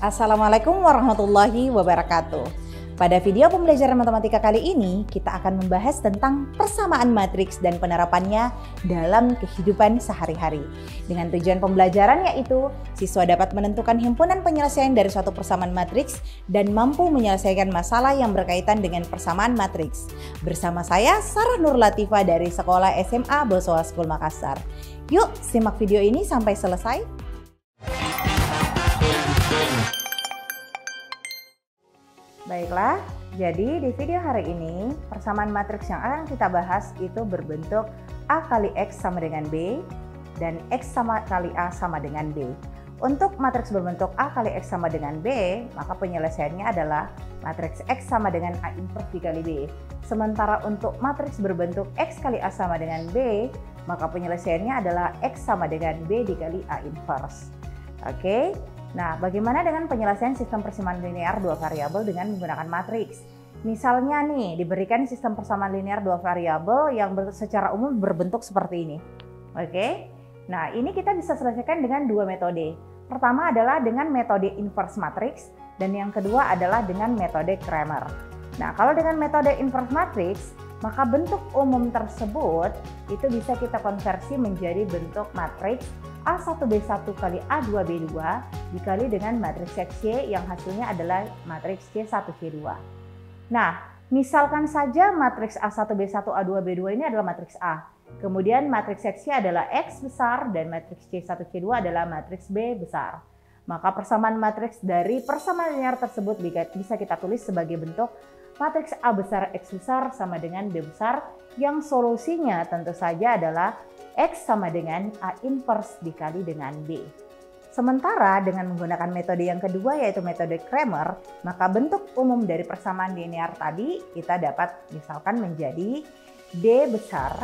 Assalamualaikum warahmatullahi wabarakatuh. Pada video pembelajaran matematika kali ini, kita akan membahas tentang persamaan matriks dan penerapannya dalam kehidupan sehari-hari. Dengan tujuan pembelajaran yaitu, siswa dapat menentukan himpunan penyelesaian dari suatu persamaan matriks dan mampu menyelesaikan masalah yang berkaitan dengan persamaan matriks. Bersama saya, Sarah Nur Latifah dari Sekolah SMA Bosowa School Makassar. Yuk, simak video ini sampai selesai. Baiklah, jadi di video hari ini persamaan matriks yang akan kita bahas itu berbentuk A kali X sama dengan B dan X sama kali A sama dengan B. Untuk matriks berbentuk A kali X sama dengan B, maka penyelesaiannya adalah matriks X sama dengan A inverse dikali B. Sementara untuk matriks berbentuk X kali A sama dengan B, maka penyelesaiannya adalah X sama dengan B dikali A inverse. Oke. Nah, bagaimana dengan penyelesaian sistem persamaan linear dua variabel dengan menggunakan matriks? Misalnya nih, diberikan sistem persamaan linear dua variabel yang secara umum berbentuk seperti ini. Oke? Nah, ini kita bisa selesaikan dengan dua metode. Pertama adalah dengan metode inverse matrix, dan yang kedua adalah dengan metode Cramer. Nah, kalau dengan metode inverse matrix, maka bentuk umum tersebut itu bisa kita konversi menjadi bentuk matriks A1B1 kali A2B2 dikali dengan matriks XY yang hasilnya adalah matriks C1C2. Nah, misalkan saja matriks A1B1 A2B2 ini adalah matriks A. Kemudian matriks XY adalah X besar dan matriks C1C2 adalah matriks B besar. Maka persamaan matriks dari persamaan linear tersebut bisa kita tulis sebagai bentuk matriks A besar X besar sama dengan B besar yang solusinya tentu saja adalah X sama dengan A inverse dikali dengan B. Sementara dengan menggunakan metode yang kedua yaitu metode Cramer, maka bentuk umum dari persamaan linear tadi kita dapat misalkan menjadi D besar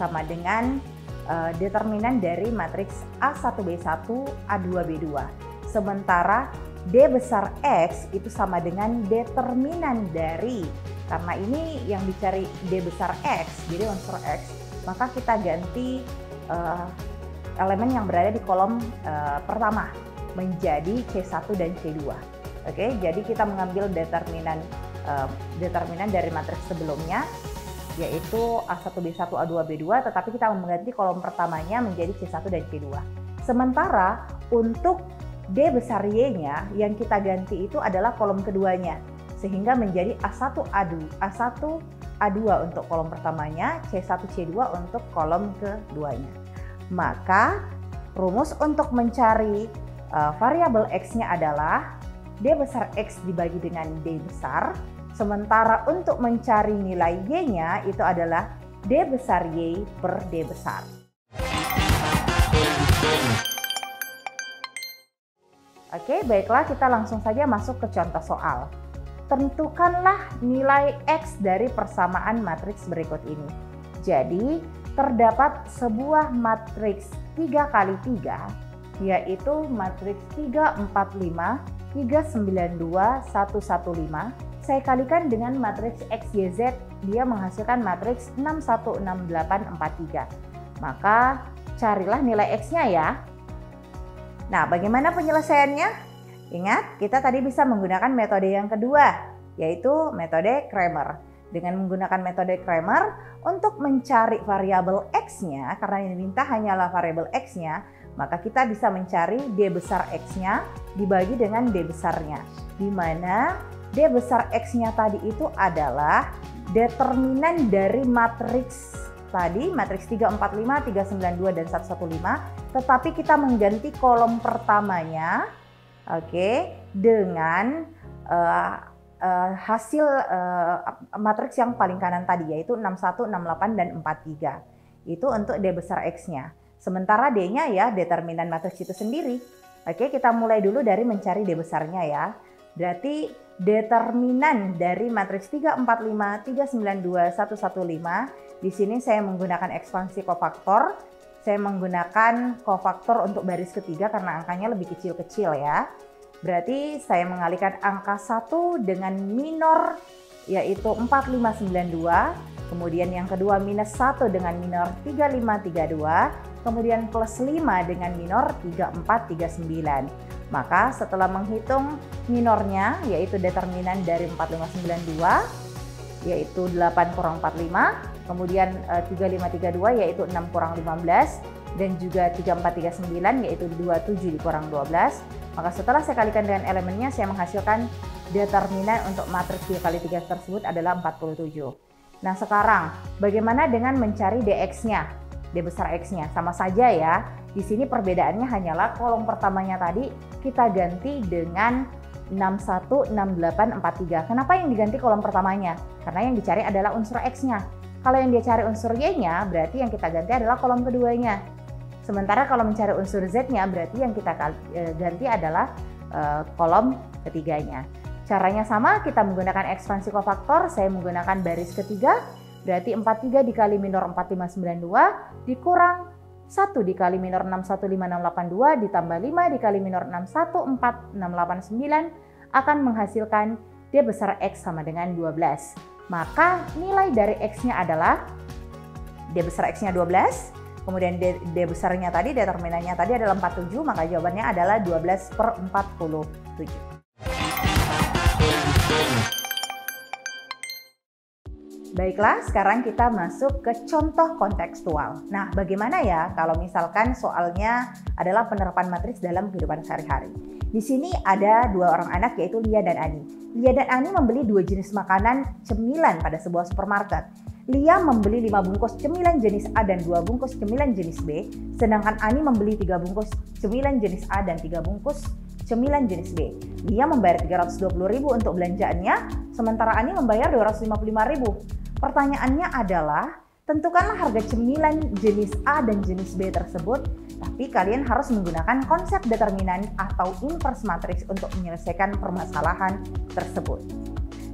sama dengan determinan dari matriks A1B1 A2B2. Sementara D besar X itu sama dengan determinan dari, karena ini yang dicari D besar X, jadi unsur X, maka kita ganti elemen yang berada di kolom pertama menjadi C1 dan C2. Oke, jadi kita mengambil determinan dari matriks sebelumnya yaitu A1B1 A2B2, tetapi kita mengganti kolom pertamanya menjadi C1 dan C2. Sementara untuk D besar Y-nya yang kita ganti itu adalah kolom keduanya, sehingga menjadi A1A2 untuk kolom pertamanya, C1C2 untuk kolom keduanya. Maka rumus untuk mencari variabel X-nya adalah D besar X dibagi dengan D besar, sementara untuk mencari nilai Y-nya itu adalah D besar Y per D besar. Oke, baiklah kita langsung saja masuk ke contoh soal. Tentukanlah nilai X dari persamaan matriks berikut ini. Jadi, terdapat sebuah matriks 3 kali 3, yaitu matriks 3, 4, 5, 3, 9, 2, 1, 1, 5. Saya kalikan dengan matriks X, Y, Z, dia menghasilkan matriks 6, 1, 6, 8, 4, 3. Maka, carilah nilai X-nya ya. Nah, bagaimana penyelesaiannya? Ingat, kita tadi bisa menggunakan metode yang kedua, yaitu metode Cramer. Dengan menggunakan metode Cramer, untuk mencari variabel X-nya, karena yang diminta hanyalah variabel X-nya, maka kita bisa mencari D besar X-nya dibagi dengan D besarnya. Di mana D besar X-nya tadi itu adalah determinan dari matriks tadi, matriks 3, 4, 5, 3, 9, 2, dan 1, 1, 5. Tetapi kita mengganti kolom pertamanya, oke, dengan hasil matriks yang paling kanan tadi, yaitu 61, 68, dan 43. Itu untuk D besar X-nya. Sementara D-nya ya determinan matriks itu sendiri. Oke, kita mulai dulu dari mencari D besarnya ya. Berarti determinan dari matriks 3, 4, 5, 3, 9, 2, 1, 1, 5. Di sini saya menggunakan ekspansi kofaktor. Saya menggunakan kofaktor untuk baris ketiga karena angkanya lebih kecil-kecil ya. Berarti saya mengalihkan angka 1 dengan minor yaitu 4592. Kemudian yang kedua minus 1 dengan minor 3532. Kemudian plus 5 dengan minor 3439. Maka setelah menghitung minornya, yaitu determinan dari 4592, yaitu 8 kurang 45, kemudian 3532 yaitu 6 kurang 15, dan juga 3439 yaitu 27 dikurang 12. Maka setelah saya kalikan dengan elemennya, saya menghasilkan determinan untuk matriks 3 kali 3 tersebut adalah 47. Nah sekarang bagaimana dengan mencari dx-nya, d besar x-nya? Sama saja ya. Di sini perbedaannya hanyalah kolom pertamanya tadi kita ganti dengan 616843. Kenapa yang diganti kolom pertamanya? Karena yang dicari adalah unsur x-nya. Kalau yang dia cari unsur y-nya, berarti yang kita ganti adalah kolom keduanya. Sementara kalau mencari unsur z-nya, berarti yang kita ganti adalah kolom ketiganya. Caranya sama, kita menggunakan ekspansi kofaktor. Saya menggunakan baris ketiga, berarti 43 dikali minor 4592 dikurang 1 dikali minor 615682 ditambah 5 dikali minor 614689 akan menghasilkan d besar x sama dengan 12. Maka nilai dari x-nya adalah d besar x-nya 12, kemudian d besarnya tadi, determinannya tadi adalah 47, maka jawabannya adalah 12/47. Baiklah, sekarang kita masuk ke contoh kontekstual. Nah, bagaimana ya kalau misalkan soalnya adalah penerapan matriks dalam kehidupan sehari-hari? Di sini ada dua orang anak yaitu Lia dan Ani. Lia dan Ani membeli 2 jenis makanan cemilan pada sebuah supermarket. Lia membeli 5 bungkus cemilan jenis A dan 2 bungkus cemilan jenis B, sedangkan Ani membeli 3 bungkus cemilan jenis A dan 3 bungkus cemilan jenis B. Lia membayar 320.000 untuk belanjaannya, sementara Ani membayar 255.000. Pertanyaannya adalah, tentukanlah harga cemilan jenis A dan jenis B tersebut, tapi kalian harus menggunakan konsep determinan atau inverse matriks untuk menyelesaikan permasalahan tersebut.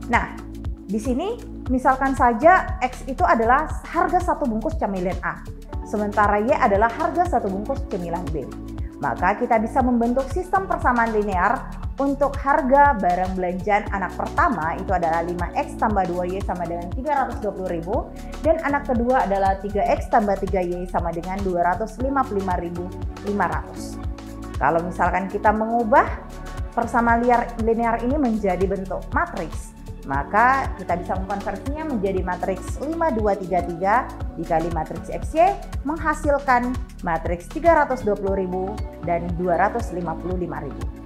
Nah, di sini misalkan saja X itu adalah harga 1 bungkus cemilan A, sementara Y adalah harga 1 bungkus cemilan B. Maka kita bisa membentuk sistem persamaan linear untuk harga barang belanjaan anak pertama itu adalah 5X tambah 2Y sama dengan 320.000, dan anak kedua adalah 3X tambah 3Y sama dengan 255.500. Kalau misalkan kita mengubah persamaan linear ini menjadi bentuk matriks, maka kita bisa mengkonversinya menjadi matriks 5233 dikali matriks XY menghasilkan matriks 320.000 dan 255.000.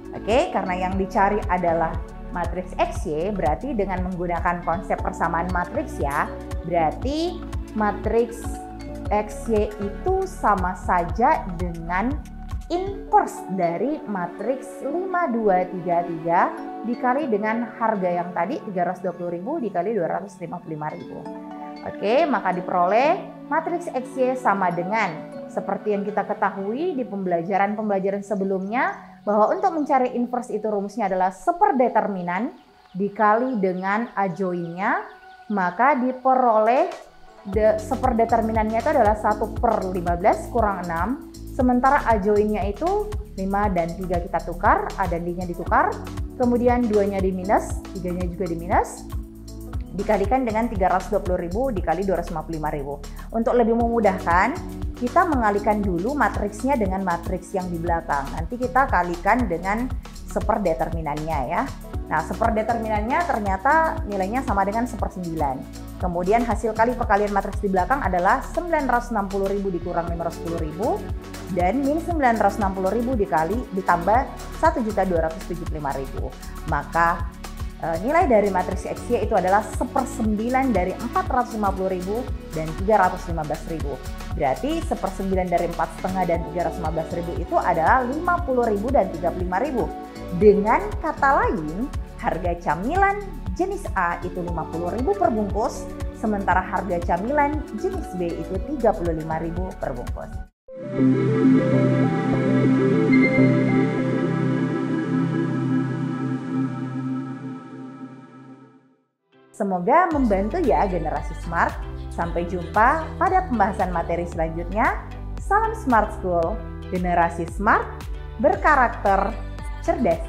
Oke, karena yang dicari adalah matriks XY, berarti dengan menggunakan konsep persamaan matriks ya, berarti matriks XY itu sama saja dengan inverse dari matriks 5233 dikali dengan harga yang tadi 320.000 dikali 255.000. Oke, maka diperoleh matriks XY sama dengan seperti yang kita ketahui di pembelajaran sebelumnya, bahwa untuk mencari inverse itu rumusnya adalah seperdeterminan dikali dengan adjoinnya, maka diperoleh seperdeterminannya itu adalah 1/15 kurang 6, sementara adjoinnya itu 5 dan 3 kita tukar, A dan D-nya ditukar, kemudian 2-nya di minus, 3-nya juga di minus, dikalikan dengan 320.000 dikali 255.000. Untuk lebih memudahkan, kita mengalihkan dulu matriksnya dengan matriks yang di belakang. Nanti kita kalikan dengan seperdeterminannya ya. Nah, seperdeterminannya ternyata nilainya sama dengan 1/9. Kemudian hasil kali perkalian matriks di belakang adalah 960.000 dikurang 510.000 dan min 960.000 dikali ditambah 1.275.000. Maka nilai dari matriks XY itu adalah 1/9 dari 450.000 dan 315.000. Berarti 1/9 dari 4,5 dan 315.000 itu adalah 50.000 dan 35.000. Dengan kata lain, harga camilan jenis A itu 50.000 per bungkus, sementara harga camilan jenis B itu 35.000 per bungkus. Semoga membantu ya generasi smart. Sampai jumpa pada pembahasan materi selanjutnya. Salam Smart School, generasi smart berkarakter cerdas.